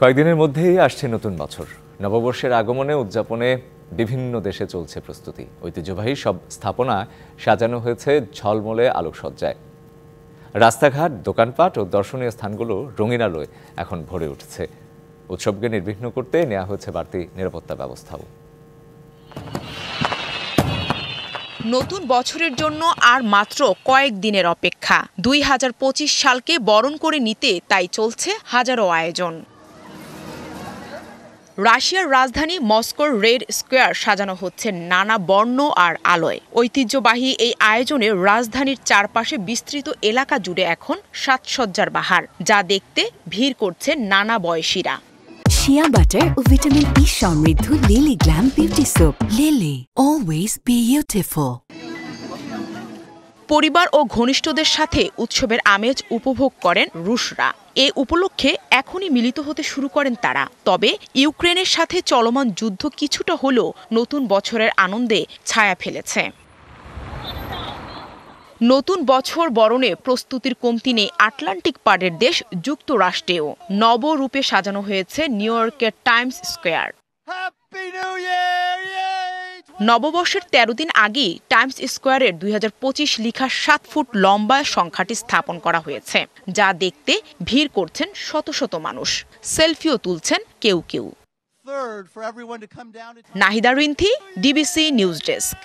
কয়েকদিনের মধ্যেই আসছে নতুন বছর। নববর্ষের আগমনে উদযাপনে বিভিন্ন দেশে চলছে প্রস্তুতি। ঐতিহ্যবাহী সব স্থাপনা সাজানো হয়েছে ঝলমলে আলোকসজ্জায়। রাস্তাঘাট, দোকানপাট ও দর্শনীয় স্থানগুলো রঙিন আলোয় এখন ভরে উঠছে। উৎসবকে নির্বিঘ্ন করতে নেওয়া হয়েছে বাড়তি নিরাপত্তা ব্যবস্থাও। নতুন বছরের জন্য আর মাত্র কয়েক দিনের অপেক্ষা। 2025 সালকে বরণ করে নিতে তাই চলছে হাজারো আয়োজন। রাশিয়ার রাজধানী মস্কোর রেড স্কোয়ার সাজানো হচ্ছে নানা বর্ণ আর আলোয়। ঐতিহ্যবাহী এই আয়োজনে রাজধানীর চারপাশে বিস্তৃত এলাকা জুড়ে এখন সাজসজ্জার বাহার, যা দেখতে ভিড় করছে নানা বয়সীরা। শিয়া বাটার ও ভিটামিন ই সমৃদ্ধ lily glam beauty soap. Lily, always beautiful. পরিবার ও ঘনিষ্ঠদের সাথে উৎসবের আমেজ উপভোগ করেন রুশরা। এ উপলক্ষে এখনই মিলিত হতে শুরু করেন তারা। তবে ইউক্রেনের সাথে চলমান যুদ্ধ কিছুটা হলেও নতুন বছরের আনন্দে ছায়া ফেলেছে। নতুন বছর বরণে প্রস্তুতির কমতি নেই আটলান্টিক পাড়ের দেশ যুক্তরাষ্ট্রেও। নবরূপে সাজানো হয়েছে নিউ ইয়র্কের টাইমস স্কোয়ার। নববর্ষের 13 দিন আগেই টাইমস স্কোয়ারের 2025 লিখা 7 ফুট লম্বা সংখ্যাটি স্থাপন করা হয়েছে, যা দেখতে ভিড় করছেন শত শত মানুষ। সেলফিও তুলছেন কেউ কেউ। Nahida Rinthi, DBC news desk.